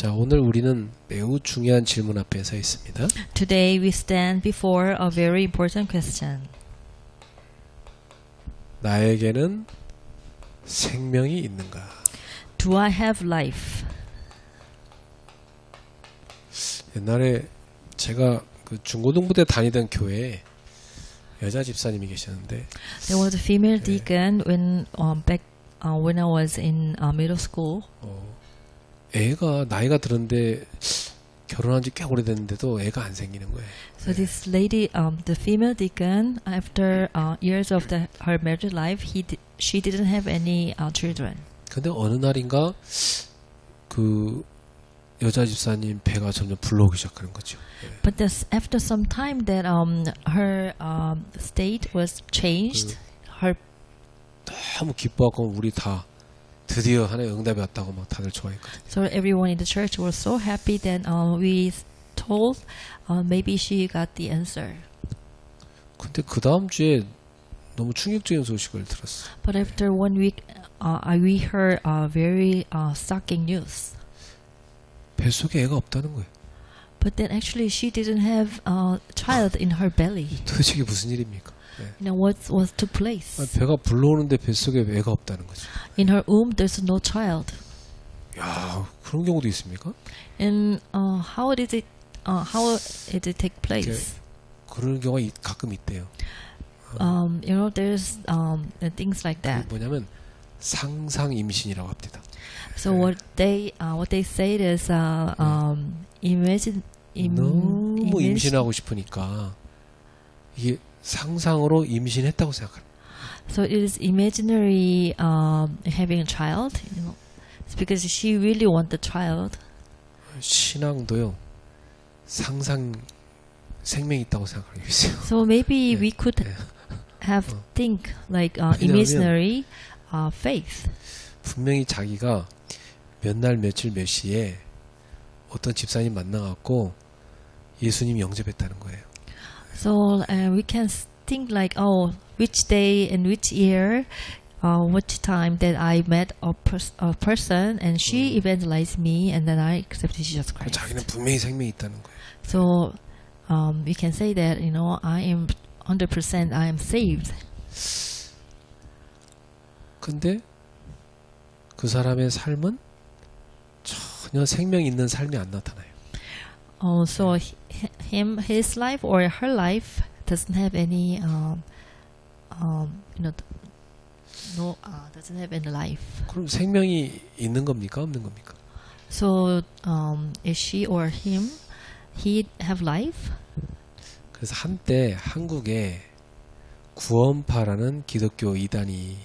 자, 오늘 우리는 매우 중요한 질문 앞에 서 있습니다. Today we stand before a very important question. 나에게는 생명이 있는가? Do I have life? 옛날에 제가 그 중고등부대 다니던 교회에 여자 집사님이 계셨는데 There was a female deacon when when I was in middle school. 애가 나이가 들었는데 결혼한 지 꽤 오래됐는데도 애가 안 생기는 거예요. So this lady, the female deacon, after years of her married life, she didn't have any children. 근데 어느 날인가 그 여자 집사님 배가 점점 불러오기 시작하는 거죠. But after some time that her state was changed, her 너무 기뻐하고 우리 다 드디어 하나의 응답이 왔다고 막 다들 좋아했거든요. so everyone in the church was so happy that we told maybe she got the answer. 근데 그 다음 주에 너무 충격적인 소식을 들었어요. But after 1 week, we heard very shocking news. 뱃속에 애가 없다는 거예요. But then actually she didn't have a child in her belly. 도대체 이게 무슨 일입니까? 네. You know what took place? 배가 불러오는데 뱃속에 애가 없다는 거죠. In her womb, there's no child. 야, 그런 경우도 있습니까? And how did it take place? 그런 경우가 가끔 있대요. You know, there's things like that. 뭐냐면 상상 임신이라고 합니다. So what they say is 너무 임신하고 싶으니까 이게 상상으로 임신했다고 생각합니다. So it is imaginary having a child. You know, it's because she really want the child. 신앙도요. 상상 생명이 있다고 생각하고 있어요. So maybe we could have think like imaginary faith. 분명히 자기가 몇 날 며칠 몇 시에 어떤 집사님 만나갖고 예수님 영접했다는 거예요. So we can think like, oh, which day and which year, what time that I met a person and she evangelized me and then I accepted Jesus Christ. 자기는 분명히 생명이 있다는 거예요. So we can say that, you know, I am 100% I am saved. 근데 그 사람의 삶은 전혀 생명 있는 삶이 안 나타나요. So his life or her life doesn't have any, you know, no, doesn't have any life. 그럼 생명이 있는 겁니까? 없는 겁니까? So is she or him, he have life? 그래서 한때 한국에 구원파라는 기독교 이단이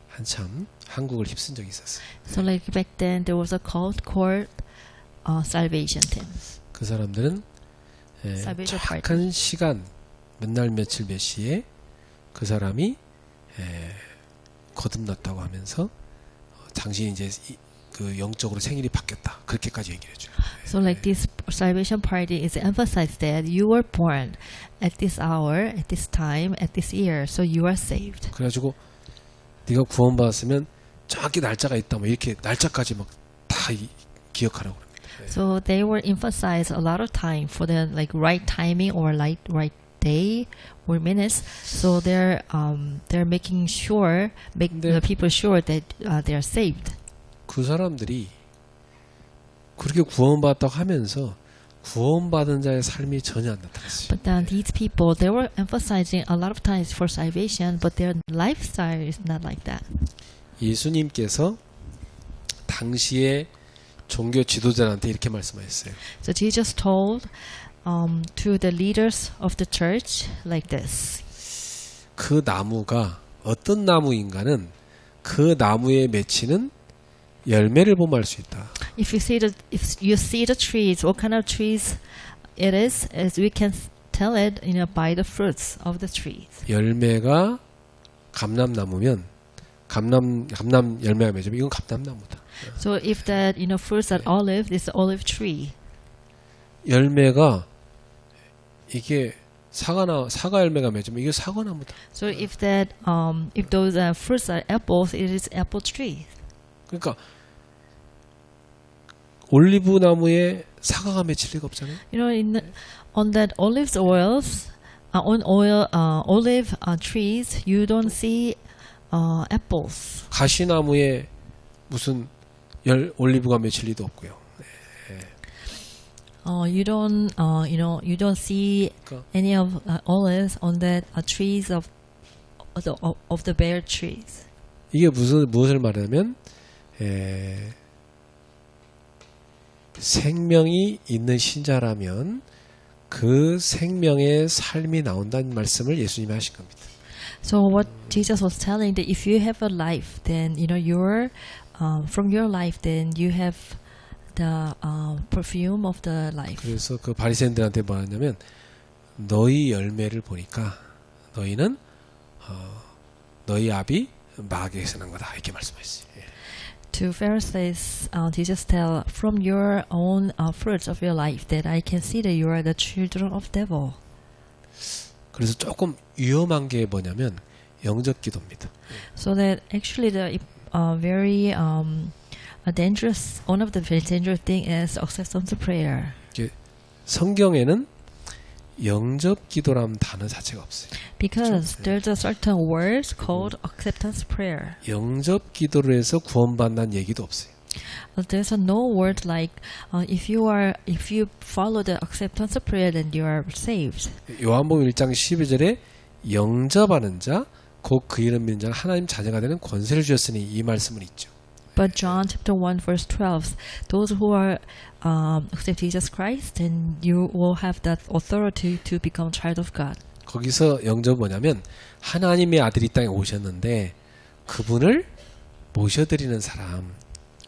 한참 한국을 휩쓴 적이 있었어요. So like back then there was a cult called Salvation Team. 그 사람들은 정확한 시간 몇 날 며칠 몇 시에 그 사람이 거듭났다고 하면서 당신이 이제 그 영적으로 생일이 바뀌었다 그렇게까지 얘기를 해줘요. So like this Salvation Party is emphasized that you were born at this hour, at this time, at this year, so you are saved. 그래가지고 네가 구원받았으면 정확히 날짜가 있다 뭐 이렇게 날짜까지 막 다 기억하라고 그럽니다. So they were emphasized a lot of time for the like right timing or like right day or minutes. So they're making sure, make the people sure that they are saved. 그 사람들이 그렇게 구원받았다고 하면서 구원받은 자의 삶이 전혀 안 나타났어요. But these people, they were emphasizing a lot of times for salvation, but their lifestyle is not like that. 예수님께서 당시에 종교 지도자한테 이렇게 말씀하셨어요. So Jesus told to the leaders of the church like this. 그 나무가 어떤 나무인가는 그 나무에 맺히는 열매를 보면 알 수 있다. If you see the trees, what kind of trees it is, as we can tell it, you know, by the fruits of the trees. 열매가 감람나무면 감람 열매가 맺으면 이건 감람나무다. So if that, you know, fruits are olive, it's an olive tree. 열매가 이게 사과 열매가 맺으면 이게 사과나무다. So if that if those fruits are apples, it is apple tree. 그러니까 올리브 나무에 사과가 맺힐 리가 없잖아요. You know, on that olive oils, olive trees, you don't see apples. 가시나무에 무슨 올리브가 맺힐 리도 없고요. You don't, you don't see 그러니까 any of olives on that trees of the bare trees. 이게 무엇을 말하냐면 생명이 있는 신자라면 그 생명의 삶이 나온다는 말씀을 예수님이 하신 겁니다. So what Jesus was telling that if you have a life, then you're from your life, then you have the perfume of the life. 그래서 그 바리새인들한테 뭐하냐면 너희 열매를 보니까 너희는 너희 아비 마귀에서 난 거다 이렇게 말씀하셨어요. To Pharisees, Jesus tell, from your own fruits of your life that I can see that you are the children of devil. 그래서 조금 위험한 게 뭐냐면 영접 기도입니다. So that actually the very dangerous, one of the very dangerous thing is acceptance prayer. 성경에는 영접 기도라는 단어 자체가 없어요. Because there's a certain word called acceptance prayer. 영접 기도로 해서 구원받는 얘기도 없어요. There's no word like if you follow the acceptance prayer, then you are saved. 요한복음 1장 12절에 영접하는 자, 곧 그 이름 믿는 자는 하나님 자녀가 되는 권세를 주셨으니 이 말씀은 있죠. But John chapter 1 verse 12, those who are accept Jesus Christ, then you will have that authority to become child of God. 거기서 영접은 뭐냐면 하나님의 아들이 이 땅에 오셨는데 그분을 모셔드리는 사람,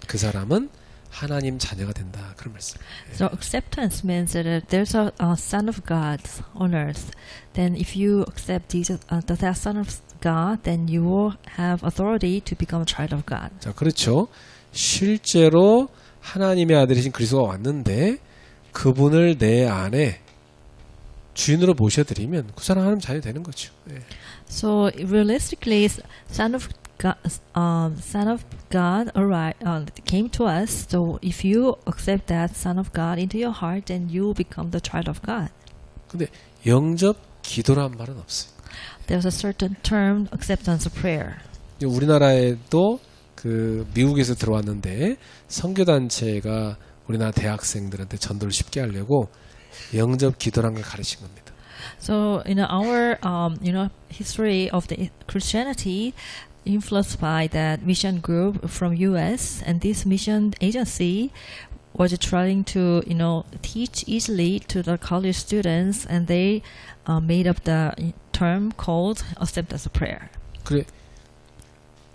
그 사람은 하나님 자녀가 된다. 그런 말씀. So acceptance means that there's a son of God on earth. Then if you accept Jesus, that son of God, then you will have authority to become a child of God. 자, 그렇죠. 실제로 하나님의 아들이신 그리스도가 왔는데 그분을 내 안에 주인으로 모셔드리면 그 사람 하나님 자녀 되는 거죠. 예. So realistically, son of God came to us. So if you accept that Son of God into your heart, then you become the child of God. 근데 영접 기도란 말은 없어요. There's a certain term, acceptance of prayer. 우리나라에도 그 미국에서 들어왔는데 선교단체가 우리나라 대학생들한테 전도를 쉽게 하려고 영접 기도란 걸 가르친 겁니다. So in our history of the Christianity, influenced by that mission group from U.S. and this mission agency was trying to teach easily to the college students, and they made up the term called acceptance prayer. 그래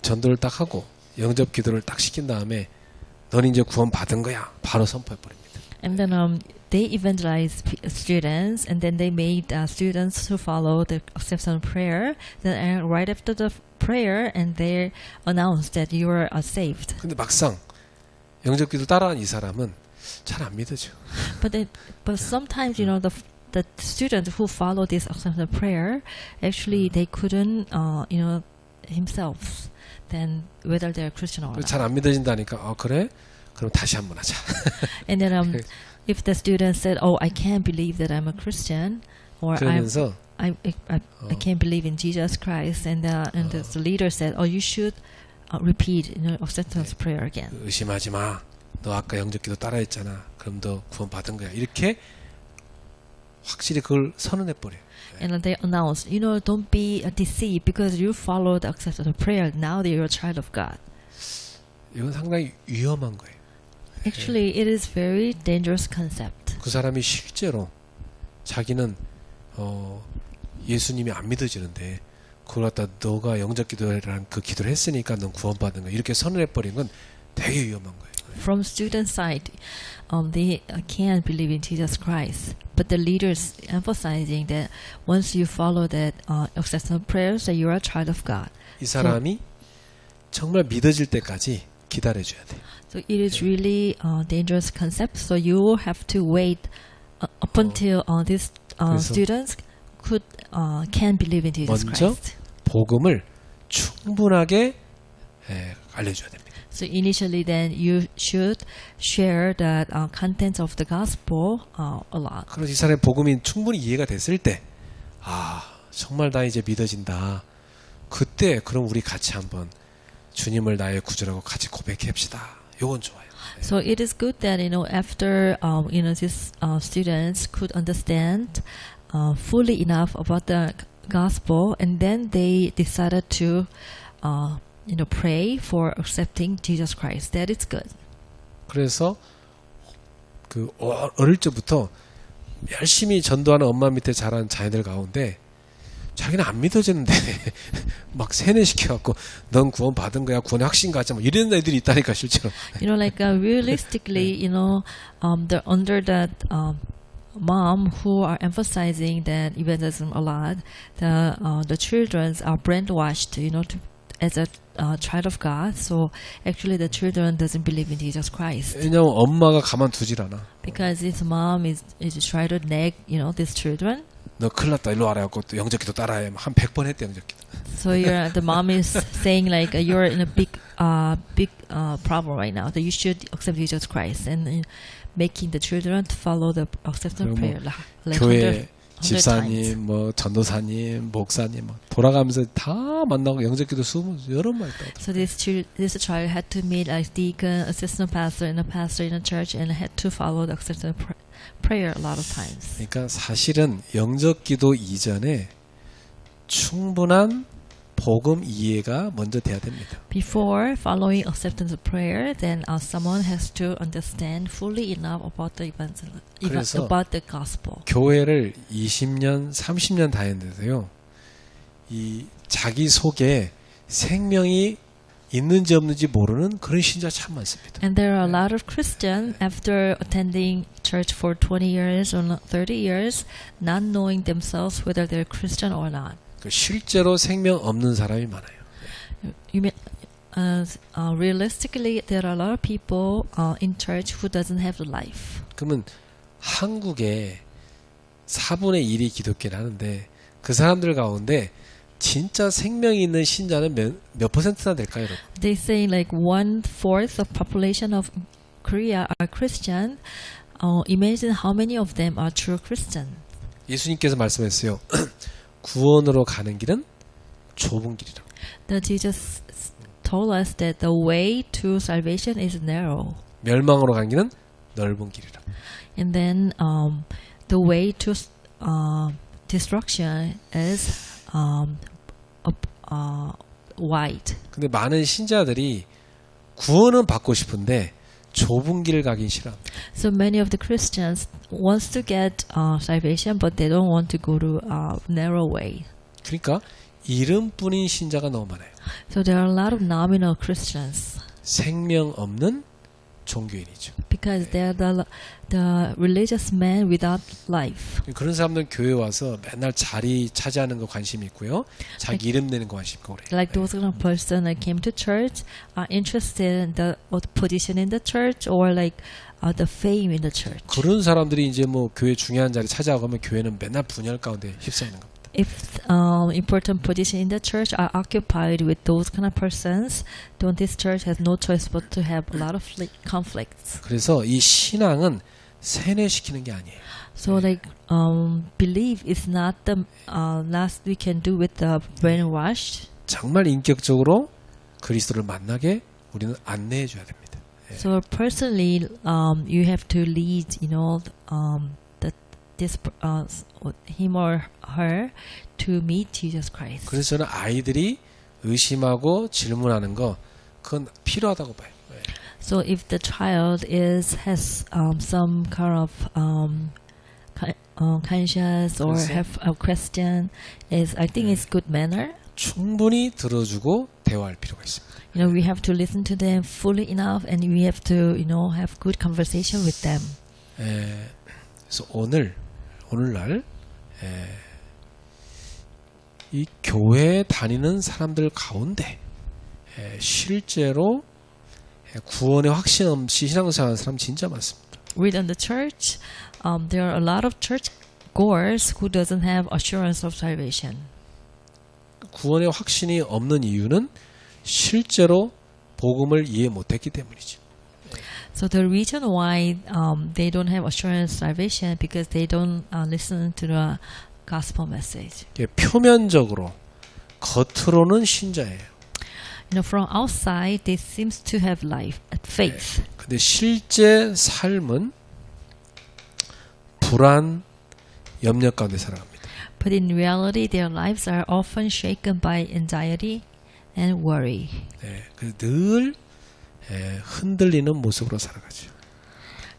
전도를 딱 하고 영접 기도를 딱 시킨 다음에 너는 이제 구원 받은 거야 바로 선포해 버립니다. And then they evangelized students, and then they made students to follow the acceptance prayer. Then right after the prayer, and they announced that you are saved. 근데 막상 영접 기도 따라한 이 사람은 잘 안 믿어져. But sometimes the students who follow this acceptance prayer actually they couldn't himself then whether they're Christian or not. 잘 안 믿어진다니까. 그래? 그럼 다시 한번 하자. And then if the student said, "Oh, I can't believe that I'm a Christian," or 그러면서 I can't believe in Jesus Christ, and the leader said, "Oh, you should repeat acceptance prayer again." 의심하지 마. 너 아까 영접기도 따라했잖아. 그럼 너 구원 받은 거야. 이렇게 확실히 그걸 선언해 버려. And they announced, don't be deceived because you followed the acceptance prayer. Now that you're a child of God. 이건 상당히 위험한 거예요. Actually, it is very dangerous concept. 그 사람이 실제로 자기는 예수님이 안 믿어지는데 그걸 갖다 너가 영접기도라는 그 기도를 했으니까 넌 구원받는 거야. 이렇게 선언해 버린 건 되게 위험한 거예요. From student side, they can't believe in Jesus Christ, but the leaders emphasizing that once you follow that acceptance prayers, that you are a child of God. 이 사람이 정말 믿어질 때까지 기다려줘야 돼. So it is really dangerous concept. So you have to wait up until these students can believe in Jesus 먼저 Christ. 복음을 충분하게 알려줘야 됩니다. So initially, then you should share the contents of the gospel a lot. 그래서 이 사람의 복음이 충분히 이해가 됐을 때, 아, 정말 나 이제 믿어진다. 그때 그럼 우리 같이 한번 주님을 나의 구주라고 같이 고백합시다. 요건 좋아요. So it is good that after these students could understand fully enough about the gospel, and then they decided to pray for accepting Jesus Christ. That is good. 그래서 그 어릴 적부터 열심히 전도하는 엄마 밑에 자란 자녀들 가운데 자기는 안 믿어지는데 막 세뇌시켜갖고 넌 구원 받은 거야, 구원의 확신 가자, 뭐 이런 애들이 있다니까 실제로. Realistically, they're under that mom who are emphasizing that evangelism a lot. The children are brainwashed, as a child of God. So actually, the children doesn't believe in Jesus Christ. 왜냐면 엄마가 가만두질 않아. Because his mom is trying to nag, these children. 너 큰일 났다, 일로 와라 하고 또 영접기도 따라해. 한 100번 했대 영접기도. So the mom is saying like you're in a big problem right now. That you should accept Jesus Christ and making the children to follow the acceptance prayer. Like 교회 100 집사님, times. 뭐 전도사님, 목사님 돌아가면서 다 만나고 영접기도 여러 번 했다. So this child had to meet a deacon, assistant pastor, and a pastor in a church, and had to follow the acceptance prayer a lot of times. 그러니까 사실은 영접기도 이전에 충분한 복음 이해가 먼저 돼야 됩니다. Before following acceptance prayer, then someone has to understand fully enough about the 그래서 about the gospel. 교회를 20년, 30년 다녔는데요. 이 자기 속에 생명이 있는지 없는지 모르는 그런 신자 참 많습니다. And there are a lot of Christians after attending church for 20 years or 30 years, not knowing themselves whether they're Christian or not. 실제로 생명 없는 사람이 많아요. You mean, realistically, there are a lot of people in church who doesn't have the life. 그러면 한국에 4분의 1이 기독교를 하는데 그 사람들 가운데 진짜 생명이 있는 신자는 몇 퍼센트나 될까요, 여러분? They say like 1/4 of population of Korea are Christian. Imagine how many of them are true Christian. 예수님께서 말씀했어요. 구원으로 가는 길은 좁은 길이라고. That Jesus told us that the way to salvation is narrow. 멸망으로 가는 길은 넓은 길이라고. And then the way to destruction is wide. 근데 많은 신자들이 구원은 받고 싶은데 좁은 길을 가긴 싫어합니다. So many of the Christians wants to get salvation, but they don't want to go to narrow way. 그러니까 이름뿐인 신자가 너무 많아요. So there are a lot of nominal Christians. 생명 없는 종교인이죠. Because they are the religious men without life. 그런 사람들은 교회 와서 맨날 자리 차지하는 거 관심이 있고요. 자기 이름 내는 거 관심 있고 그래요. Like those kind of person that came to church are interested in the position in the church or like the fame in the church. 그런 사람들이 이제 뭐 교회 중요한 자리 차지하고 하면 교회는 맨날 분열 가운데 휩싸이는 겁니다. If important position in the church are occupied with those kind of persons, then this church has no choice but to have a lot of conflicts. 그래서 이 신앙은 세뇌시키는 게 아니에요. So like belief is not the last we can do with the brainwash. 정말 인격적으로 그리스도를 만나게 우리는 안내해 줘야 됩니다. So personally, you have to lead, him or her to meet Jesus Christ. 그래서 저는 아이들이 의심하고 질문하는 거 그건 필요하다고 봐요. So if the child has some kind of conscience or have a question, I think it's good manner. 충분히 들어주고 대화할 필요가 있습니다. We have to listen to them fully enough, and we have to, have good conversation with them. 그래서 오늘날 이 교회에 다니는 사람들 가운데 실제로 구원의 확신 없이 신앙생활하는 사람 진짜 많습니다. Within the church, there are a lot of church goers who doesn't have assurance of salvation. 구원의 확신이 없는 이유는 실제로 복음을 이해 못했기 때문이죠. So the reason why they don't have assurance salvation because they don't listen to the gospel message. 표면적으로 겉으로는 신자예요. From outside, they seems to have life, faith. 근데 실제 삶은 불안, 염려 가운데 살아갑니다. But in reality, their lives are often shaken by anxiety and worry. 그래서 늘 흔들리는 모습으로 살아가죠.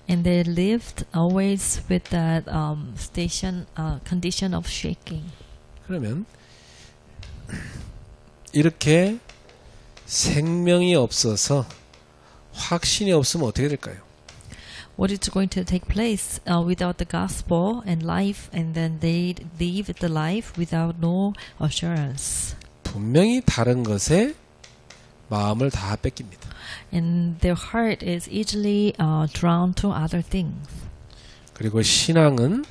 And they lived always with that condition of shaking. 그러면 이렇게 생명이 없어서 확신이 없으면 어떻게 될까요? What is going to take place without the gospel and life, and then they live the life without no assurance. 분명히 다른 것에 마음을 다 뺏깁니다. And their heart is easily drawn to other things. 그리고 신앙은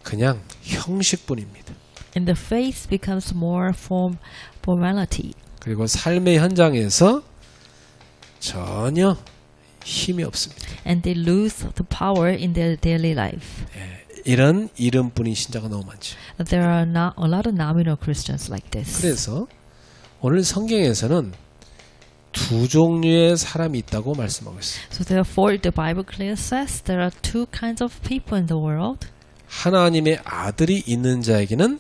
그냥 형식뿐입니다. And the faith becomes more formality. 그리고 삶의 현장에서 전혀 힘이 없습니다. And they lose the power in their daily life. 이런 이름뿐인 신자가 너무 많죠. There are not a lot of nominal Christians like this. 그래서 오늘 성경에서는 두 종류의 사람이 있다고 말씀하고 있어요. So therefore, the Bible clearly says there are two kinds of people in the world. 하나님의 아들이 있는 자에게는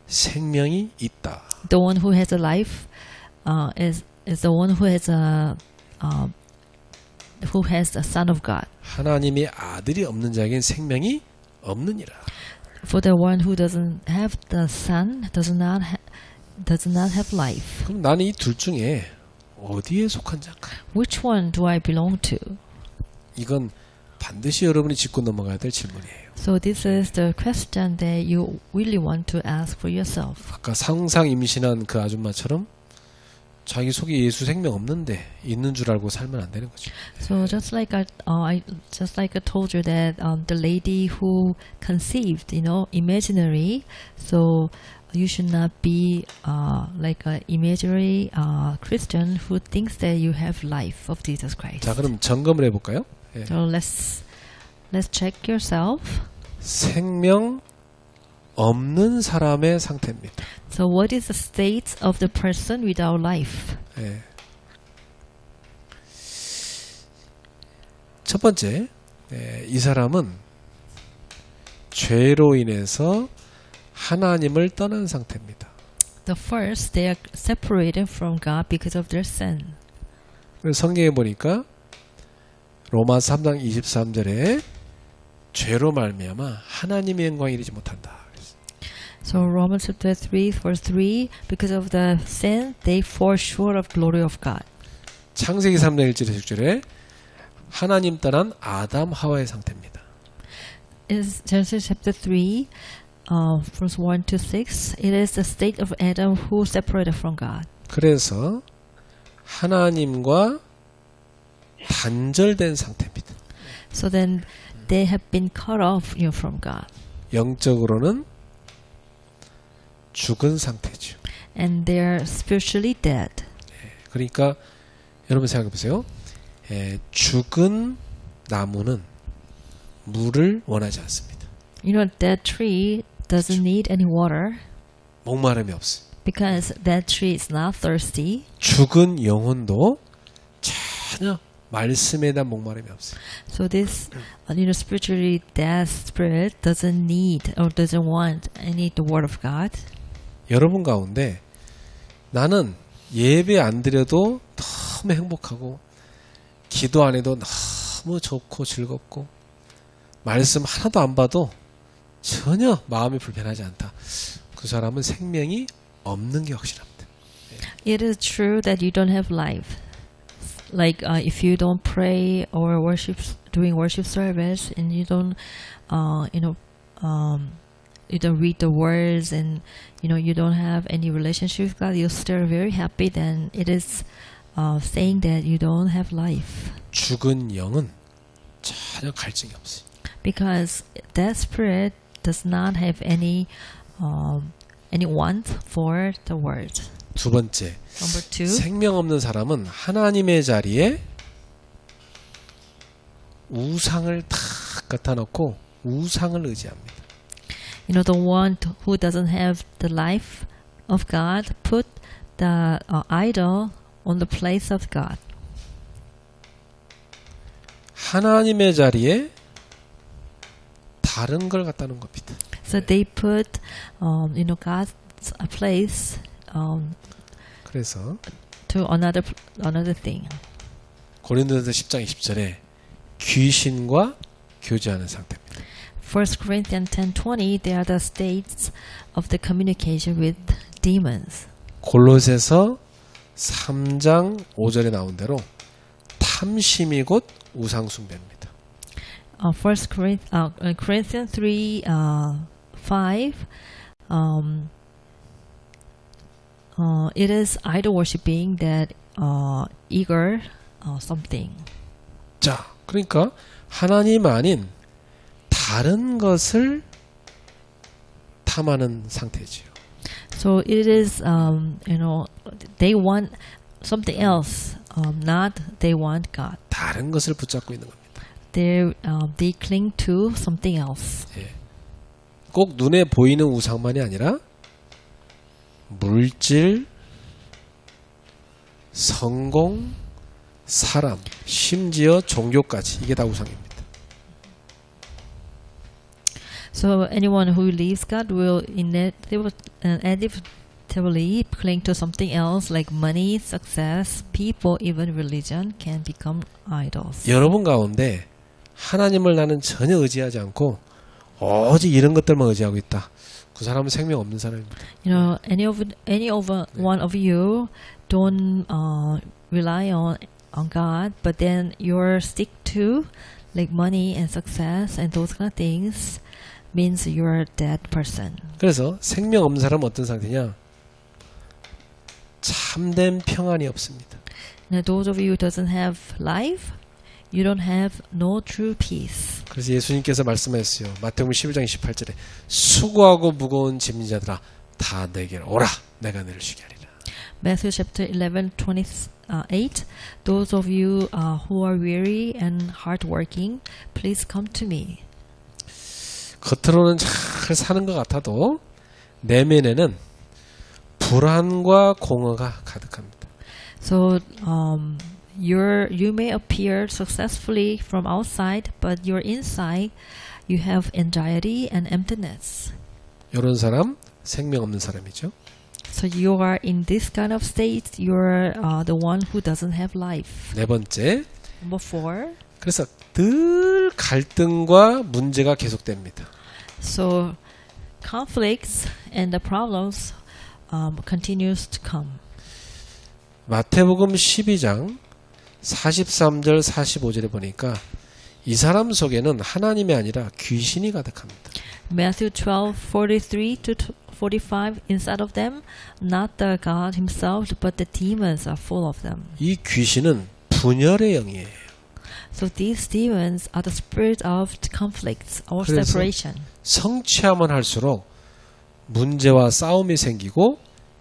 생명이 있다. The one who has a life is the one who has the Son of God. 하나님의 아들이 없는 자에게는 생명이 없느니라. For the one who doesn't have the Son does not have life. 그럼 나는 이 둘 중에 어디에 속한 자인가? Which one do I belong to? 이건 반드시 여러분이 짚고 넘어가야 될 질문이에요. So this is the question that you really want to ask for yourself. 아까 상상 임신한 그 아줌마처럼 자기 속에 예수 생명 없는데 있는 줄 알고 살면 안 되는 거죠. So just like I told you that the lady who conceived, imaginary. So you should not be like an imaginary Christian who thinks that you have life of Jesus Christ. 자, 그럼 점검을 해볼까요? 예. So let's check yourself. 생명 없는 사람의 상태입니다. So what is the state of the person without life? 예. 첫 번째, 이 사람은 죄로 인해서 하나님을 떠난 상태입니다. The first, they are separated from God because of their sin. 성경에 보니까 로마서 3장 23절에 죄로 말미암아 하나님의 영광을 이루지 못한다. So Romans chapter 3 verse 3, because of the sin, they fall short of glory of God. 창세기 3장 1절에 6절에 하나님 떠난 아담 하와의 상태입니다. Is Genesis chapter 3, verse 1 to 6, it is the state of Adam who separated from God. 그래서 하나님과 단절된 상태입니다. So then they have been cut off from God. 영적으로는 죽은 상태죠. And they are spiritually dead. 그러니까 여러분 생각해 보세요. 죽은 나무는 물을 원하지 않습니다. That tree doesn't need any water 목마름이 없어요. because that tree is not thirsty. 죽은 영혼도 전혀 말씀에 대한 목마름이 없어요. So this spiritually dead spirit doesn't need or doesn't want any the word of God. 여러분 가운데 나는 예배 안 드려도 너무 행복하고 기도 안 해도 너무 좋고 즐겁고 말씀 하나도 안 봐도 전혀 마음이 불편하지 않다. 그 사람은 생명이 없는 게 확실합니다. It is true that you don't have life. Like if you don't pray or doing worship service, and you don't, you don't read the words, and you don't have any relationship with God, you're still very happy. Then it is saying that you don't have life. 죽은 영은 전혀 갈증이 없어요. Because that spirit does not have any want for the word. 두 번째, Number 2. 생명 없는 사람은 하나님의 자리에 우상을 다 갖다 놓고 우상을 의지합니다. You know, the one who doesn't have the life of God put the idol on the place of God. 하나님의 자리에 다른 걸 갖다 놓은 겁니다. So they put, you know, God's place 그래서 to another thing. 고린도전서 10장 20절에 귀신과 교제하는 상태입니다. 1 Corinthians 10:20, they are the states of the communication with demons. 골로새서 3장 5절에 나온 대로 탐심이 곧 우상 숭배입니다. 1 Corinthians 3:5, it is idol worshiping that eager something. 자, 그러니까 하나님 아닌 다른 것을 탐하는 상태지요. So it is, you know, they want something else, not they want God. 다른 것을 붙잡고 있는 겁니다. They cling to something else. 예. 꼭 눈에 보이는 우상만이 아니라 물질, 성공, 사람, 심지어 종교까지 이게 다 우상입니다. So anyone who leaves God will inevitably cling to something else like money, success, people, even religion can become idols. 여러분 가운데 하나님을 나는 전혀 의지하지 않고 오직 이런 것들만 의지하고 있다. 그 사람은 생명 없는 사람입니다. You know, any of one of you don't rely on God, but then you're stick to like money and success and those kind of things, means you're a dead person. 그래서 생명 없는 사람은 어떤 상태냐? 참된 평안이 없습니다. Now, those of you who doesn't have life, you don't have no true peace. 그래서 예수님께서 말씀하셨어요. 마태복음 11장 28절에 수고하고 무거운 짐진 자들아 다 내게로 오라. 내가 너를 쉬게 하리라. Matthew chapter 11:28. Those of you who are weary and hardworking, please come to me. 겉으로는 잘 사는 것 같아도 내면에는 불안과 공허가 가득합니다. So you may appear successfully from outside, but your inside you have anxiety and emptiness. 이런 사람 생명 없는 사람이죠. So you are in this kind of state. You're the one who doesn't have life. 네 번째, Number 4. 그래서 늘 갈등과 문제가 계속됩니다. So conflicts and the problems continues to come. 마태복음 12장 43절 45절에 보니까 이 사람 속에는 하나님이 아니라 귀신이 가득합니다. Matthew 12:43 to 45. Inside of them, not the God Himself, but the demons are full of them. 이 귀신은 분열의 영이에요. So these demons are the spirit of conflicts or 그래서 separation. 성취하면 할수록 문제와 싸움이 생기고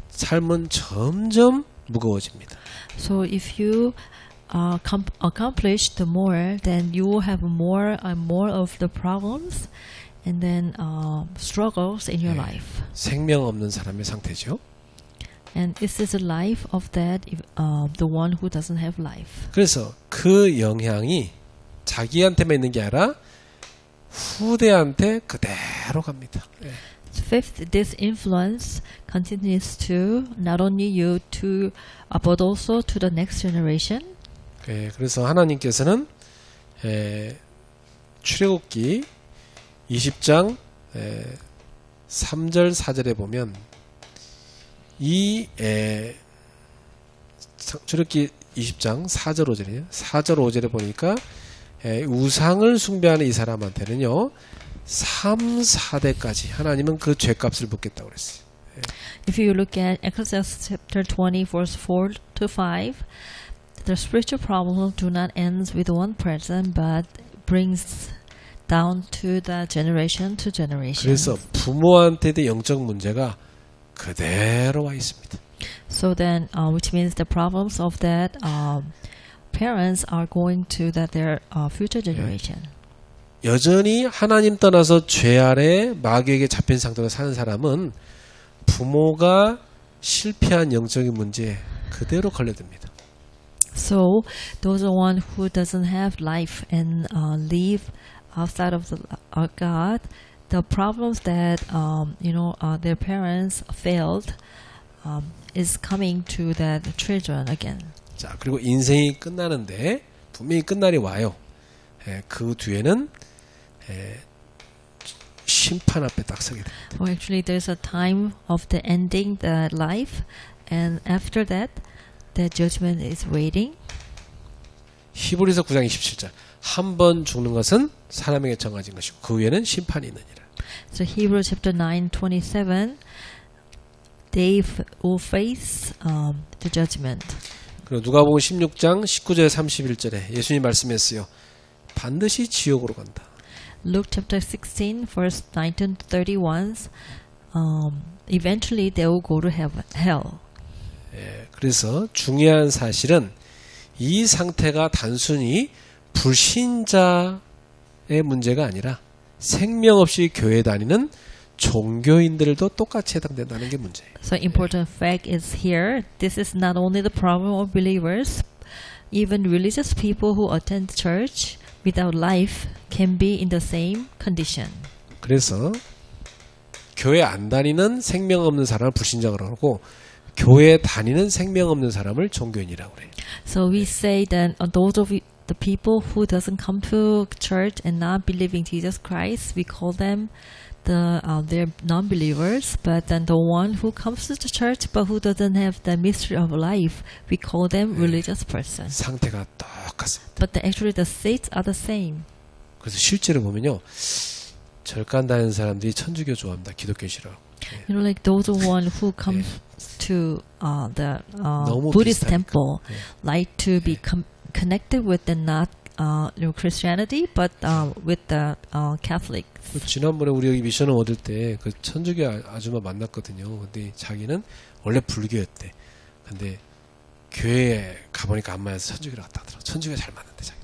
삶은 점점 무거워집니다. So if you accomplish the more, then you will have more and more of the problems, and then struggles in your life. 생명 없는 사람의 상태죠. And this is the life of that the one who doesn't have life. 그래서 그 영향이 자기한테만 있는 게 아니라 후대한테 그대로 갑니다. 예. Fifth, this influence continues to not only you to, but also to the next generation. 예, 그래서 하나님께서는 출애굽기 20장 3절 4절에 보면 이 출애굽기 20장 4절 5절이에요. 4절 5절에 보니까 우상을 숭배하는 이 사람한테는요 3, 4대까지 하나님은 그 죄값을 묻겠다고 그랬어요. If you look at Exodus chapter 20 verse 4 to 5, the spiritual problems do not end with one person, but brings down to the generation to generation. 그래서 부모한테도 영적 문제가 그대로 와 있습니다. So then, which means the problems of that parents are going to their future generation. 여전히 하나님 떠나서 죄 아래 마귀에게 잡힌 상태로 사는 사람은 부모가 실패한 영적인 문제에 그대로 걸려듭니다. So those are one who doesn't have life and live outside of God, the problems that their parents failed is coming to their children again. 자, 그리고 인생이 끝나는데 분명히 끝날이 와요. 그 뒤에는 심판 앞에 딱 서게 됩니다. Well, actually, there's a time of the ending the life, and after that, the judgment is waiting. 히브리서 9장 27절. 한 번 죽는 것은 사람에게 정해진 것이고 그 후에는 심판이 있느니라. So Hebrews chapter 9:27, they will face the judgment. 그리고 누가복음 16장 19절 31절에 예수님 말씀했어요. 반드시 지옥으로 간다. Luke chapter 16, verse 19 to 31, eventually they will go to hell. 그래서 중요한 사실은 이 상태가 단순히 불신자의 문제가 아니라 생명 없이 교회 다니는 종교인들도 똑같이 해당된다는 게 문제예요. So important fact is here, this is not only the problem of believers, even religious people who attend church without life can be in the same condition. 그래서 교회 안 다니는 생명 없는 사람을 불신자라고 하고 교회 다니는 생명 없는 사람을 종교인이라고 그래요. So we say that those of the people who doesn't come to church and not believing Jesus Christ, we call them they're non-believers. But then the one who comes to the church but who doesn't have the mystery of life, we call them religious person. 상태가 똑같습니다. But actually the states are the same. 그래서 실제로 보면요. 절간 다니는 사람들이 천주교 좋아합니다. 기독교 싫어. You know, like those one who comes to the 너무 Buddhist 비슷하니까. temple like to be connected with the not Christianity, but with the Catholic. 지난번에 우리 여기 미션을 얻을 때 그 천주교 아줌마 만났거든요. 근데 자기는 원래 불교였대. 근데 교회에 가보니까 안 맞아서 천주교로 갔다 하더라고. 천주교가 잘 맞는데 자기는.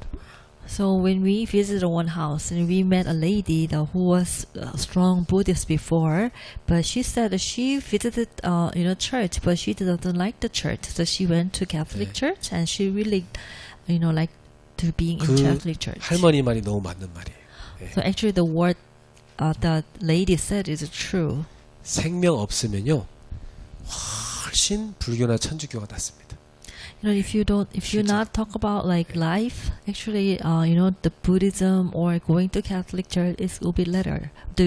So when we visited one house and we met a lady who was a strong Buddhist before, but she said that she visited church, but she doesn't like the church, so she went to Catholic church and she really liked to being in Catholic church. 할머니 말이 너무 맞는 말이에요. So actually the word the lady said is true. 생명 없으면요 훨씬 불교나 천주교가 낫습니다. If you not talk about like life, actually, the Buddhism or going to Catholic church will be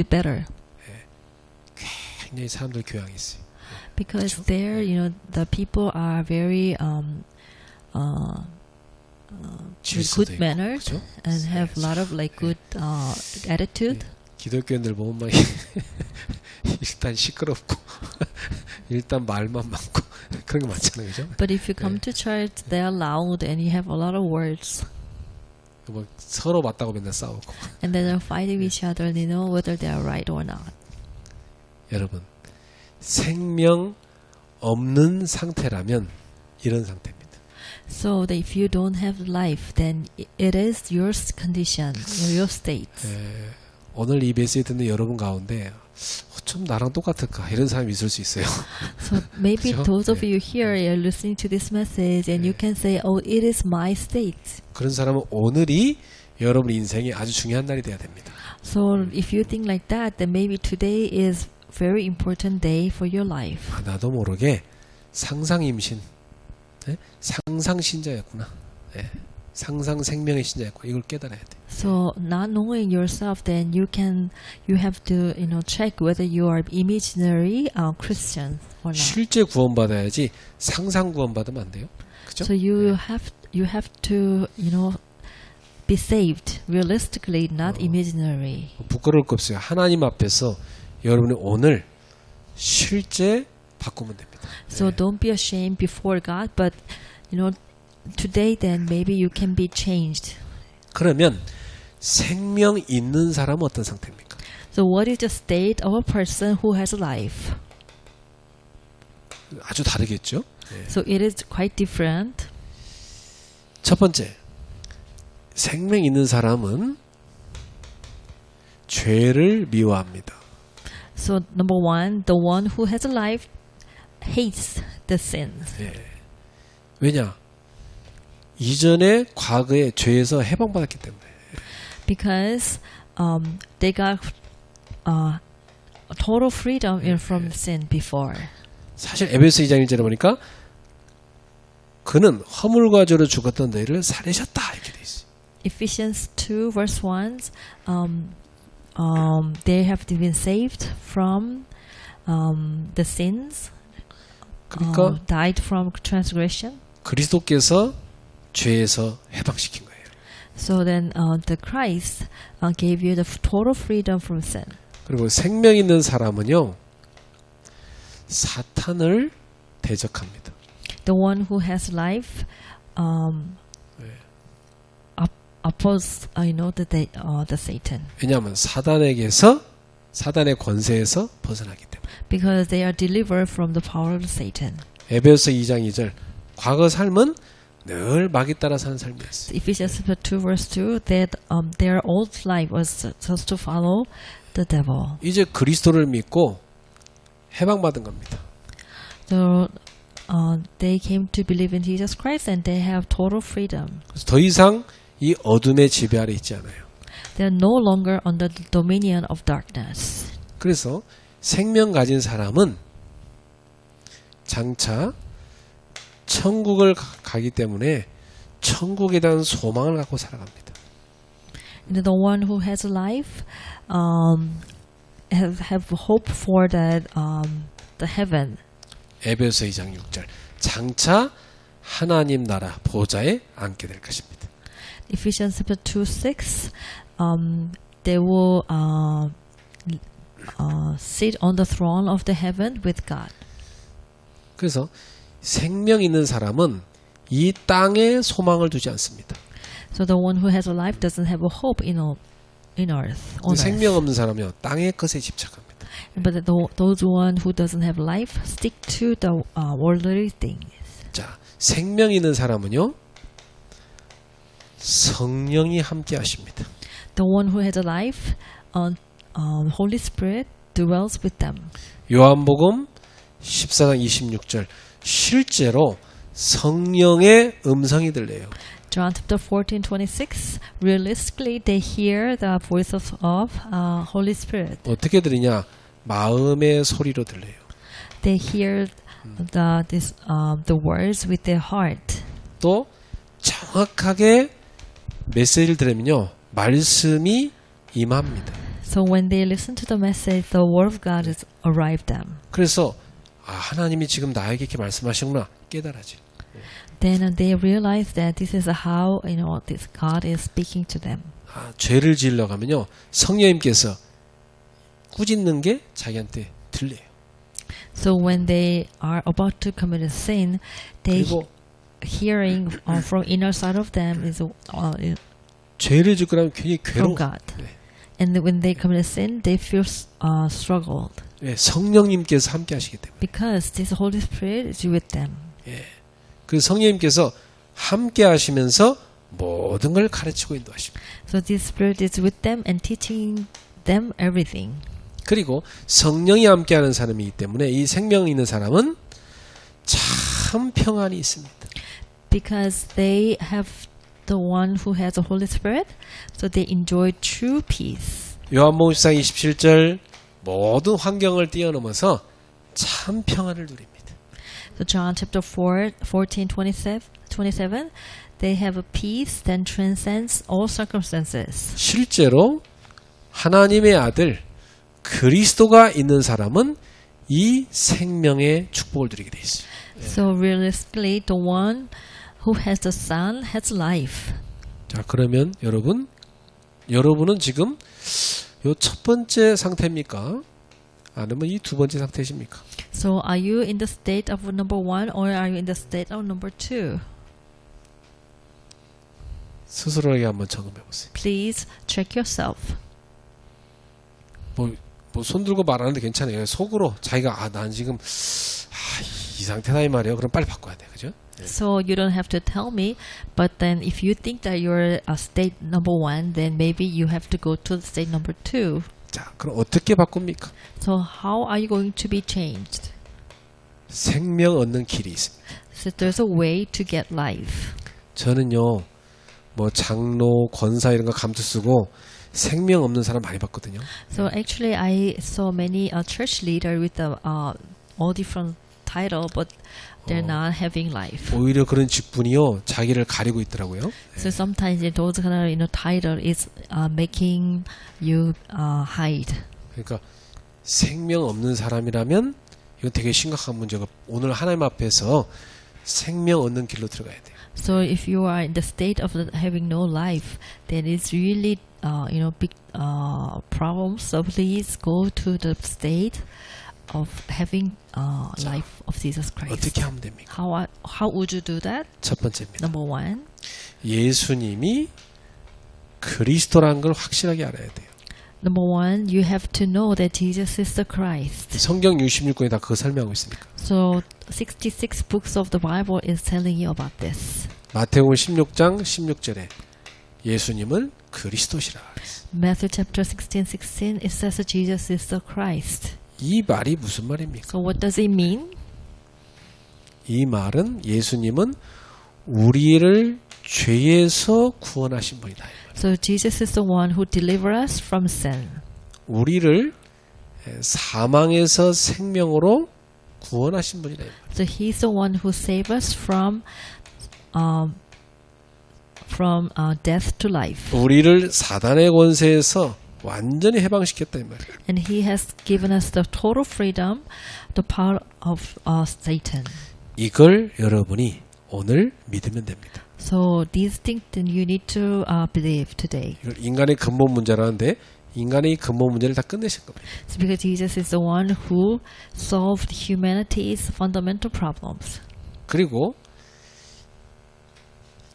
better. 굉장히 사람들 교양이 있어요. Because 그렇죠? there, the people are very 질서도 good 있고, manners 그렇죠? and have a lot of like good attitude. 기독교인들 보면 막 일단 시끄럽고 일단 말만 많고 그런 게 많잖아요, 그죠? But if you come to church, they are loud and you have a lot of words. 뭐 서로 맞다고 맨날 싸우고. And then they're fighting each other. They know whether they are right or not. 여러분, 생명 없는 상태라면 이런 상태입니다. So that if you don't have life, then it is your condition, your state. 오늘 이 메시지 듣는 여러분 가운데 좀 나랑 똑같을까 이런 사람이 있을 수 있어요. So maybe 그렇죠? those of you here are listening to this message and you can say, oh, it is my state. 그런 사람은 오늘이 여러분 인생의 아주 중요한 날이 돼야 됩니다. So if you think like that, then maybe today is very important day for your life. 아, 나도 모르게 상상 임신, 상상 신자였구나. 상상 생명의 신자였구나. 이걸 깨달아야 돼. So not knowing yourself, then you have to check whether you are imaginary Christian or not. 실제 구원받아야지 상상 구원받으면 안 돼요. 그죠? So you have to be saved realistically, not imaginary. 부끄러울 거 없어요. 하나님 앞에서 여러분이 오늘 실제 바꾸면 됩니다. So don't be ashamed before God, but today then maybe you can be changed. 그러면 생명 있는 사람은 어떤 상태입니까? So what is the state of a person who has life? 아주 다르겠죠. So it is quite different. 첫 번째, 생명 있는 사람은 죄를 미워합니다. So number one, the one who has a life hates the sins. 왜냐? 이전에 과거의 죄에서 해방받았기 때문에. Because they got total freedom from sin before. 사실 에베소 2장 1절에 보니까 그는 허물과 죄로 죽었던 너희를 살리셨다 이렇게 돼 있어요. Ephesians 2 verse 1, they have been saved from the sins, 그러니까 died from transgression. 그리스도께서 죄에서 해방시킨 거예요. So then the Christ gave you the total freedom from sin. 그리고 생명 있는 사람은요, 사탄을 대적합니다. The one who has life oppose, the Satan. 왜냐하면 사단의 권세에서 벗어나기 때문에. Because they are delivered from the power of Satan. 에베소 2장 2절 과거 삶은 늘 마귀 따라 사는 삶이었어요. Ephesians 2 verse 2 that their old life was just to follow the devil. 이제 그리스도를 믿고 해방받은 겁니다. So they came to believe in Jesus Christ and they have total freedom. 그래서 더 이상 이 어둠의 지배 아래 있지 않아요. They are no longer under the dominion of darkness. 그래서 생명 가진 사람은 장차 천국을 가기 때문에 천국에 대한 소망을 갖고 살아갑니다. And the one who has life have hope for that the heaven. 에베소 2장 6절 장차 하나님 나라 보좌에 앉게 될 것입니다. Ephesians 2:6 they will sit on the throne of the heaven with God. 그래서 생명 있는 사람은 이 땅에 소망을 두지 않습니다. So the one who has a life doesn't have a hope in earth. On 생명 earth. 없는 사람은요 땅의 것에 집착합니다. But those one who doesn't have life stick to the worldly things. 자, 생명 있는 사람은요 성령이 함께 하십니다. The one who has a life, Holy Spirit dwells with them. 요한복음 14장 26절 실제로 성령의 음성이 들려요. John chapter 14:26. Realistically, they hear the voice of Holy Spirit. 어떻게 들으냐? 마음의 소리로 들려요. They hear the words with their heart. 또 정확하게 메시지를 들으면요 말씀이 임합니다. So when they listen to the message, the word of God has arrived them. 그래서 하나님이 지금 나에게 이렇게 말씀하시구나 깨달아지. Then they realize that this is how this God is speaking to them. 죄를 지으려고 하면요 성령님께서 꾸짖는 게 자기한테 들려요. So when they are about to commit a sin, they 그리고 hearing from inner side of them is 죄를 짓고 나면 굉장히 from 괴로워. God. 네. And when they commit a sin, they feel struggled 네, 성령님께서 함께 하시기 때문에. because this Holy Spirit is with them. 그 성령님께서 함께 하시면서 모든 걸 가르치고 인도하십니다. So this Spirit is with them and teaching them everything. 그리고 성령이 함께하는 사람이기 때문에 이 생명 있는 사람은 참 평안이 있습니다. Because they have the one who has the Holy Spirit, so they enjoy true peace. 요한복음 14장 27절 모든 환경을 뛰어넘어서 참 평안을 누립니다. So John chapter 14:27, they have a peace that transcends all circumstances. 실제로 하나님의 아들 그리스도가 있는 사람은 이 생명의 축복을 누리게 돼 있어요. So realistically, the one who has the Son has life. 자, 그러면 여러분은 지금 요 첫 번째 상태입니까? 아니면 이 두 번째 상태십니까? So are you in the state of number 1 or are you in the state of number 2? 스스로에게 한번 점검해 보세요. Please check yourself. 뭐 손 들고 말하는데 괜찮아요. 속으로 자기가 난 지금 이 상태다 이 말이에요. 그럼 빨리 바꿔야 돼, 그죠? So you don't have to tell me, but then if you think that you're state number 1, then maybe you have to go to state number 2. 자, 그럼 어떻게 바꿉니까? So how are you going to be changed? 생명 얻는 길이 있습니다. So there's a way to get life. 저는요, 뭐 장로, 권사 이런 거 감투 쓰고 생명 없는 사람 많이 봤거든요. So actually, I saw many church leader with all different title, but they're not having life. 오히려 그런 직분이요, 자기를 가리고 있더라고요. So sometimes those kind of title is making you hide. 그러니까 생명 없는 사람이라면 이건 되게 심각한 문제가 오늘 하나님 앞에서 생명 얻는 길로 들어가야 돼요. So if you are in the state of having no life, then it's really big problem. So please go to the state of having life of Jesus Christ. 어떻게 하면 됩니까? How would you do that? 첫 번째입니다. Number 1, 예수님이 그리스도라는 걸 확실하게 알아야 돼요. Number 1, you have to know that Jesus is the Christ. 성경 66권에 다 그거 설명하고 있으니까. So 66 books of the Bible is telling you about this. 마태복음 16장 16절에 예수님은 그리스도시라. Matthew chapter 16, it says that Jesus is the Christ. 이 말이 무슨 말입니까? So what does it mean? 이 말은 예수님은 우리를 죄에서 구원하신 분이다. So Jesus is the one who delivers us from sin. 우리를 사망에서 생명으로 구원하신 분이다. So He's the one who saved us from death to life. 우리를 사단의 권세에서 완전히 해방시켰다 이 말이에요. And He has given us the total freedom, the power of Satan. 이걸 여러분이 오늘 믿으면 됩니다. So these things then you need to believe today. 이걸 인간의 근본 문제라는데 인간의 근본 문제를 다 끝내신 겁니다. It's because Jesus is the one who solved humanity's fundamental problems. 그리고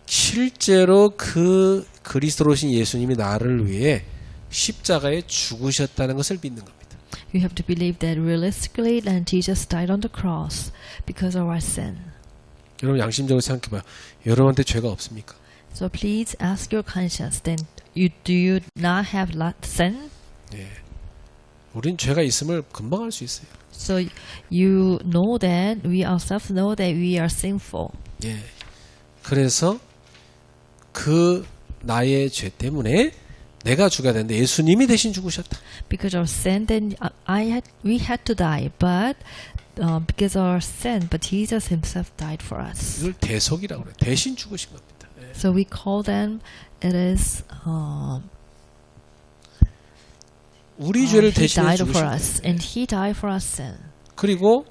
실제로 그 그리스도로 오신 예수님이 나를 위해 십자가에 죽으셨다는 것을 믿는 겁니다. You have to believe that realistically that Jesus died on the cross because of our sin. 여러분 양심적으로 생각해봐요. 여러분한테 죄가 없습니까? So please ask your conscience. Then do you not have sin? 예. 우린 죄가 있음을 금방 알 수 있어요. So you know that we ourselves know that we are sinful. 예. 그래서 그 나의 죄 때문에 내가 죽어야 되는데 예수님이 대신 죽으셨다. Because of sin, then we had to die, but because of our sin, but Jesus Himself died for us. 이걸 대속이라고 그래요. 대신 죽으신 겁니다. 예. So we call them it is 우리 죄를 He 대신해 died 죽으신 for 거예요. us, and He died for our sin. 그리고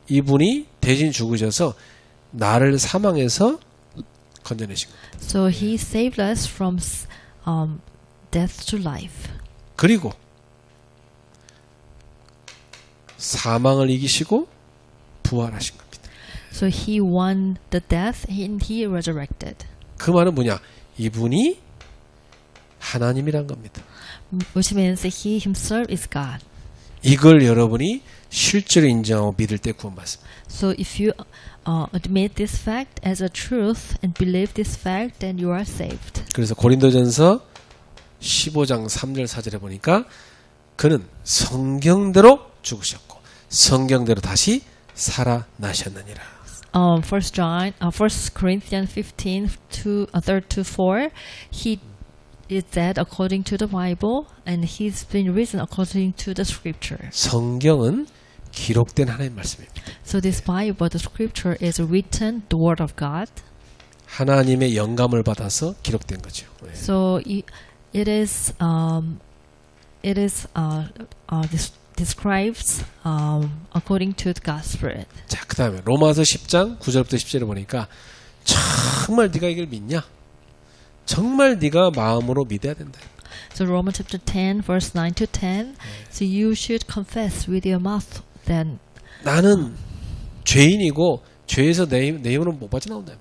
이분이 대신 죽으셔서 나를 사망해서 건져내신 거예요. So He saved us from death to life. 그리고 사망을 이기시고 부활하신 겁니다. So He won the death and He resurrected. 그 말은 뭐냐? 이분이 하나님이란 겁니다. Which means that He Himself is God. 이걸 여러분이 실제로 인정하고 믿을 때 구원받습니다. So if you admit this fact as a truth and believe this fact, then you are saved. 그래서 고린도전서 15장 3절 4절에 보니까 그는 성경대로 죽으셨고 성경대로 다시 살아나셨느니라. 1 Corinthians 15 3 to 4, He is dead according to the Bible, and He's been risen according to the Scripture. 성경은 기록된 하나님 말씀입니다. So this Bible, the Scripture, is written, the Word of God. 하나님의 영감을 받아서 기록된 거죠. So it describes according to the Gospel. 자, 그 다음에 로마서 10장 9절부터 10절에 보니까 정말 네가 이걸 믿냐? 정말 네가 마음으로 믿어야 된다. So Romans chapter 10, verse 9 to 10. So you should confess with your mouth that 나는 죄인이고 죄에서 내 힘으로는 못 빠져나온다.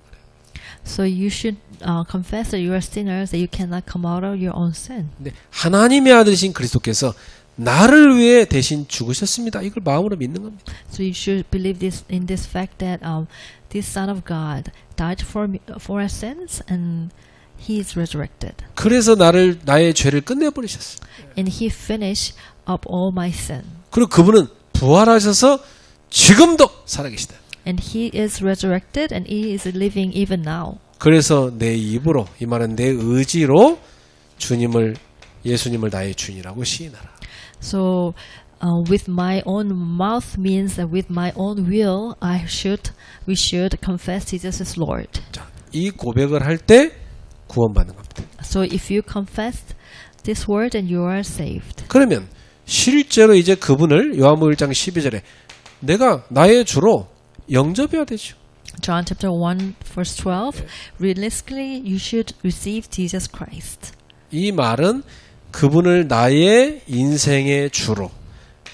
So you should confess that you are sinners, that you cannot come out of your own sin. 근데 하나님의 아들이신 그리스도께서 나를 위해 대신 죽으셨습니다. 이걸 마음으로 믿는 겁니다. So you should believe this in this fact that this Son of God died for our sins and He is resurrected. 그래서 나의 죄를 끝내버리셨어요. And He finished up all my sin. 그리고 그분은 부활하셔서 지금도 살아계시다. And He is resurrected and He is living even now. 그래서 내 입으로, 이 말은 내 의지로 예수님을 나의 주인이라고 시인하라. So with my own mouth means that with my own will we should confess Jesus as Lord. 자, 이 고백을 할 때 구원받는 겁니다. So if you confess this word, then you are saved. 그러면 실제로 이제 그분을 요한복음 1장 12절에 내가 나의 주로 영접해야 되죠. John chapter 1 verse 12, realistically you should receive Jesus Christ. 이 말은 그분을 나의 인생의 주로,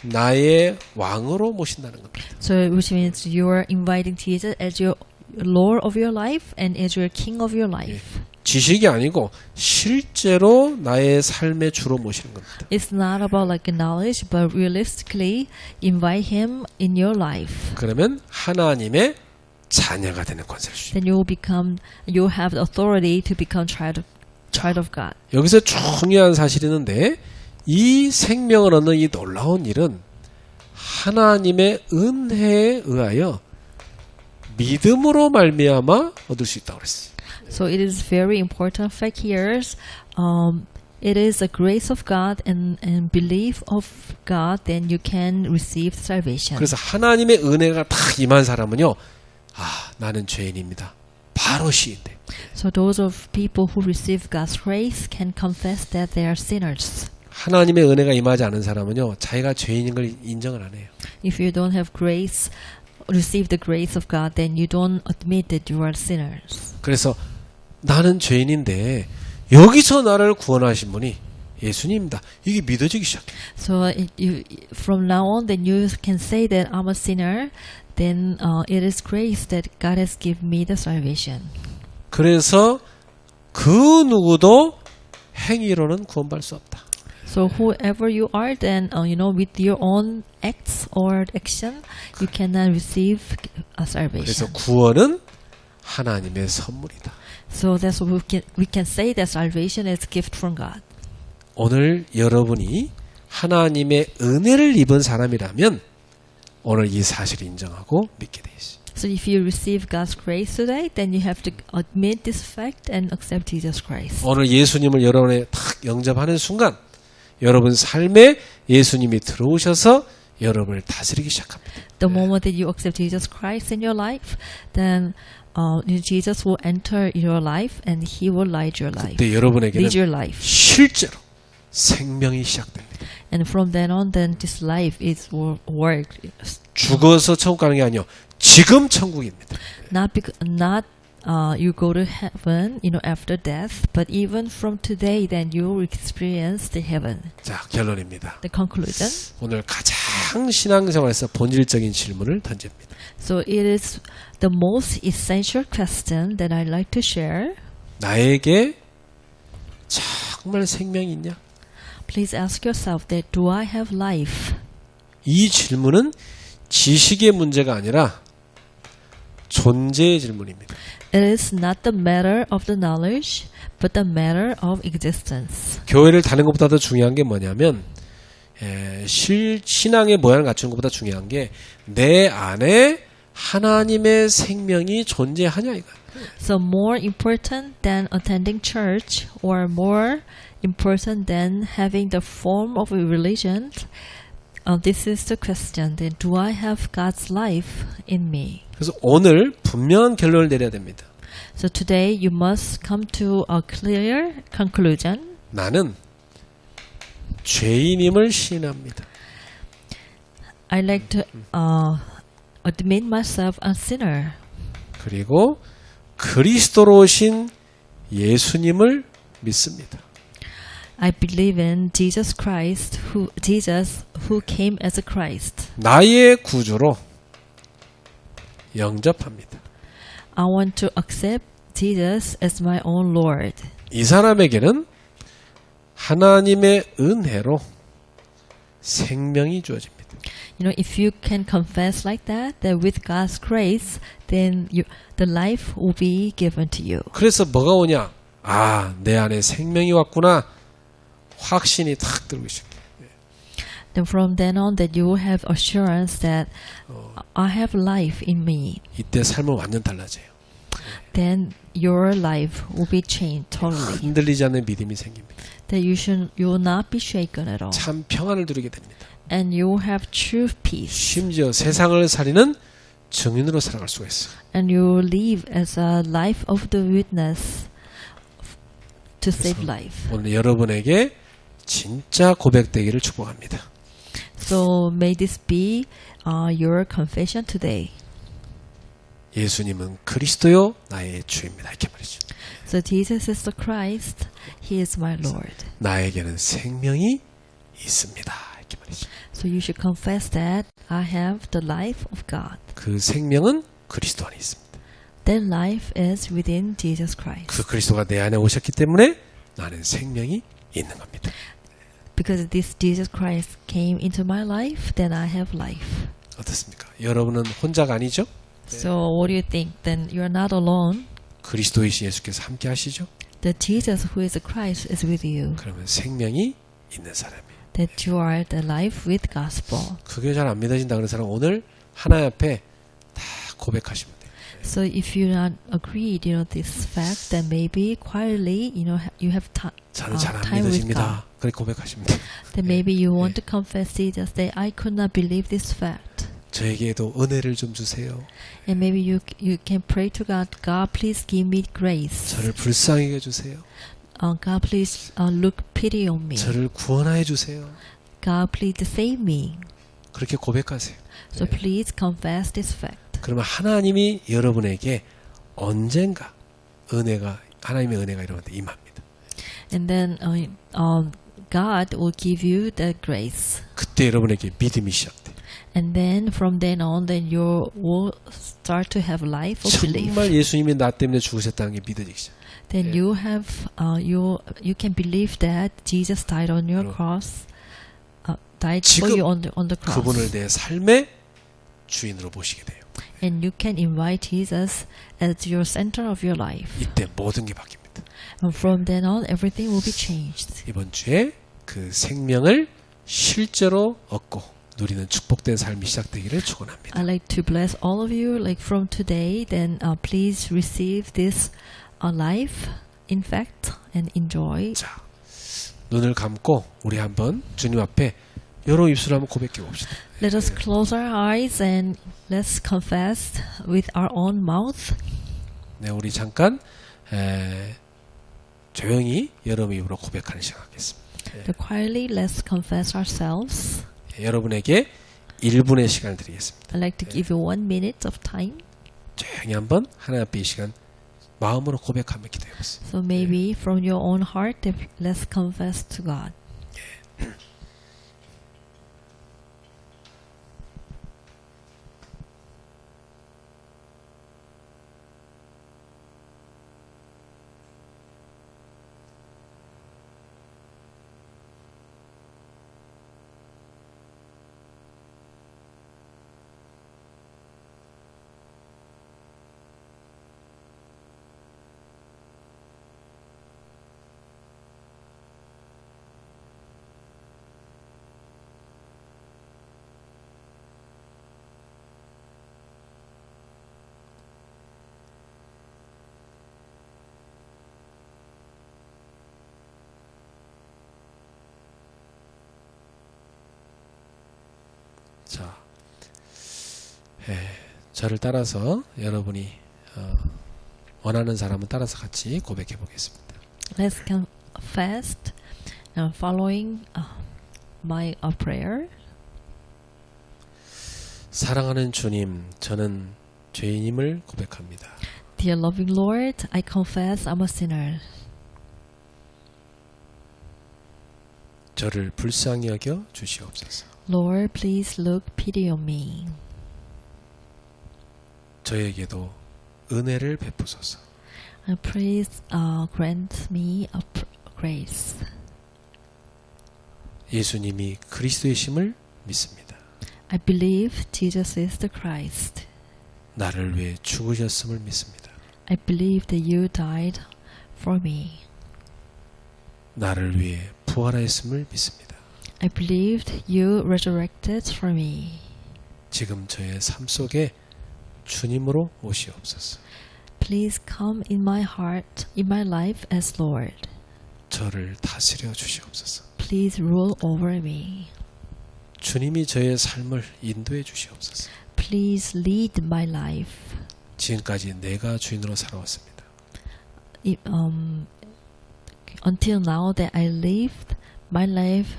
나의 왕으로 모신다는 겁니다. So which means you are inviting Jesus as your Lord of your life and as your King of your life. 지식이 아니고 실제로 나의 삶의 주로 모시는 겁니다. It's not about like knowledge, but realistically invite Him in your life. 그러면 하나님의 자녀가 되는 권세를 주십니다. Then you have the authority to become child of God. 여기서 중요한 사실이 있는데 이 생명을 얻는 이 놀라운 일은 하나님의 은혜에 의하여 믿음으로 말미암아 얻을 수 있다고 그랬어요. So it is very important fact here. It is the grace of God and belief of God, then you can receive salvation. 그래서 하나님의 은혜가 다 임한 사람은요, 나는 죄인입니다. 바로 시인돼. So those of people who receive God's grace can confess that they are sinners. 하나님의 은혜가 임하지 않은 사람은요, 자기가 죄인인 걸 인정을 안 해요. If you don't have grace, receive the grace of God, then you don't admit that you are sinners. 그래서 나는 죄인인데 여기서 나를 구원하신 분이 예수님입니다. 이게 믿어지기 시작해요. So from now on, then you can say that I'm a sinner. Then it is grace that God has given me the salvation. 그래서 그 누구도 행위로는 구원받을 수 없다. So whoever you are, then with your own acts or action, you cannot receive a salvation. 그래서 구원은 하나님의 선물이다. So that's what we can say that salvation is a gift from God. 오늘 여러분이 하나님의 은혜를 입은 사람이라면 오늘 이 사실을 인정하고 믿게 돼 있어요. So if you receive God's grace today, then you have to admit this fact and accept Jesus Christ. 오늘 예수님을 여러분에 딱 영접하는 순간 여러분 삶에 예수님이 들어오셔서 여러분을 다스리기 시작합니다. The moment that you accept Jesus Christ in your life, then Jesus will enter your life and He will lead your life. 그때 여러분에게는 lead your life. 실제로 생명이 시작됩니다. And from then on, then this life is work. 죽어서 천국 가는 게 아니요, 지금 천국입니다. Not you go to heaven, after death, but even from today, then you will experience the heaven. 자, 결론입니다. The conclusion. 오늘 가장 신앙생활에서 본질적인 질문을 던집니다. So it is the most essential question that I'd like to share. 나에게 정말 생명이 있냐? Please ask yourself that do I have life? 이 질문은 지식의 문제가 아니라 존재의 질문입니다. It is not the matter of the knowledge, but the matter of existence. 교회를 다니는 것보다 더 중요한 게 뭐냐면 신앙의 모양을 갖추는 것보다 중요한 게 내 안에 하나님의 생명이 존재하냐 이거예요. So more important than attending church or more important than having the form of a religion, this is the question. Then do I have God's life in me? 그래서 오늘 분명한 결론을 내려야 됩니다. So today you must come to a clear conclusion. 나는 죄인임을 시인합니다. I like to admit myself a sinner. 그리고 그리스도로 오신 예수님을 믿습니다. I believe in Jesus Christ, Jesus who came as a Christ. 나의 구주로 영접합니다. I want to accept Jesus as my own Lord. 이 사람에게는 하나님의 은혜로 생명이 주어집니다. You know, if you can confess like that, that with God's grace, then the life will be given to you. 그래서 뭐가 오냐? 아, 내 안에 생명이 왔구나. 확신이 탁 들고 시작해요. Then from then on, that you will have assurance that I have life in me. 이때 삶은 완전 달라져요. Then your life will be changed totally. 흔들리지 않는 믿음이 생깁니다. That you will not be shaken at all. 참 평안을 누리게 됩니다. And you will have true peace. 심지어 세상을 살리는 증인으로 살아갈 수가 있어요. And you will live as a life of the witness to save life. 오늘 여러분에게 진짜 고백되기를 축복합니다. So may this be your confession today. 예수님은 그리스도요 나의 주입니다. 이렇게 말이죠. So Jesus is the Christ. He is my Lord. 나에게는 생명이 있습니다. 이렇게 말이죠. So you should confess that I have the life of God. 그 생명은 그리스도 안에 있습니다. That life is within Jesus Christ. 그 그리스도가 내 안에 오셨기 때문에 나는 생명이 있는 겁니다. Because this Jesus Christ came into my life, then I have life. 어떻습니까? 여러분은 혼자가 아니죠? So what do you think? Then you are not alone. 그리스도이신 예수께서 함께 하시죠? The Jesus who is Christ is with you. 그러면 생명이 있는 사람이에요. That you are the life with gospel. 그게 잘 안 믿어진다 그런 사람 오늘 하나님 앞에 다 고백하시면 돼요. So if you not agreed, this fact, then maybe quietly, you have 저는 잘 안 time with God. 믿어집니다. 그렇게 고백하시면 돼요. Then maybe you want to confess Jesus that I could not believe this fact. 저에게도 은혜를 좀 주세요. And maybe you can pray to God, God, please give me grace. 저를 불쌍하게 해주세요. God, please look pity on me. 저를 구원하여 주세요. God, please save me. 그렇게 고백하세요. So please confess this fact. 그러면 하나님이 여러분에게 언젠가 하나님의 은혜가 여러분한테 임합니다. And then God will give you the grace. 그때 여러분에게 믿음이 시작돼요. And then from then on, then you will start to have life of belief. 정말 예수님이 나 때문에 죽으셨다는 게 믿어지기 시작. Then you have you can believe that Jesus died on your cross, died for you on the cross. 그분을 내 삶의 주인으로 모시게 돼요. And you can invite Jesus as your center of your life. 이때 모든 게 바뀝니다. And from then on, everything will be changed. 이번 주에 그 생명을 실제로 얻고 누리는 축복된 삶이 시작되기를 축원합니다. I'd like to bless all of you. Like from today, then please receive this life, in fact, and enjoy. 자, 눈을 감고 우리 한번 주님 앞에 여러 입술로 한번 고백해 봅시다. Let us close our eyes and let's confess with our own mouth. 네, 우리 잠깐 조용히 여러분 입으로 고백하는 시간 갖겠습니다. So quietly, let's confess ourselves. 여러분에게 1분의 시간을 드리겠습니다. I'd like to give you 1 minute of time. 조용히 한번 하나님 앞에 이 시간 마음으로 고백하며 기도해 보세요. So maybe from your own heart, let's confess to God. 자, 저를 따라서 여러분이 원하는 사람은 따라서 같이 고백해 보겠습니다. Let's confess following my prayer. 사랑하는 주님, 저는 죄인임을 고백합니다. Dear loving Lord, I confess I'm a sinner. 저를 불쌍히 여겨 주시옵소서. Lord, please look pity on me. 저에게도 은혜를 베푸소서. Please grant me a grace. 예수님이 그리스도이심을 믿습니다. I believe Jesus is the Christ. 나를 위해 죽으셨음을 믿습니다. I believe that you died for me. 나를 위해 부활하였음을 믿습니다. I believed you resurrected for me. 지금 저의 삶 속에 주님으로 오시옵소서. Please come in my heart, in my life as Lord. 저를 다스려 주시옵소서. Please rule over me. 주님이 저의 삶을 인도해 주시옵소서. Please lead my life. 지금까지 내가 주인으로 살아왔습니다. Until now that I lived my life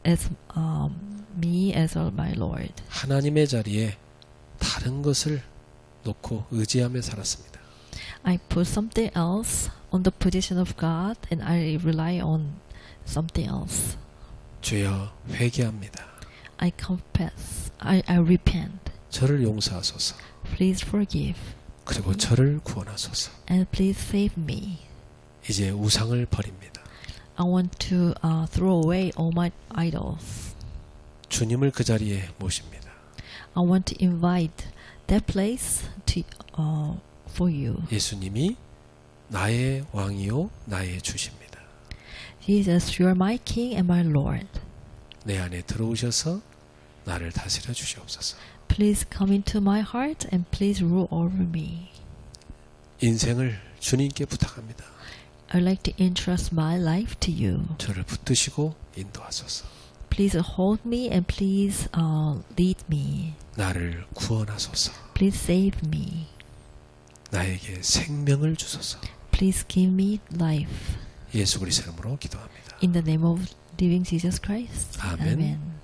as me as my Lord. 하나님의 자리에 다른 것을 놓고 의지하며 살았습니다. I put something else on the position of God and I rely on something else. 주여 회개합니다. I confess. I repent. 저를 용서하소서. Please forgive. 그리고 저를 구원하소서. And please save me. 이제 우상을 버립니다. I want to throw away all my idols. 주님을 그 자리에 모십니다. I want to invite that place to for you. 예수님이 나의 왕이요 나의 주십니다. Jesus, you are my King and my Lord. 내 안에 들어오셔서 나를 다스려 주시옵소서. Please come into my heart and please rule over me. 인생을 주님께 부탁합니다. I'd like to entrust my life to you. 저를 붙드시고 인도하소서. Please hold me and please lead me. 나를 구원하소서. Please save me. 나에게 생명을 주소서. Please give me life. 예수 그리스도 이름으로 기도합니다. In the name of living Jesus Christ. 아멘. Amen.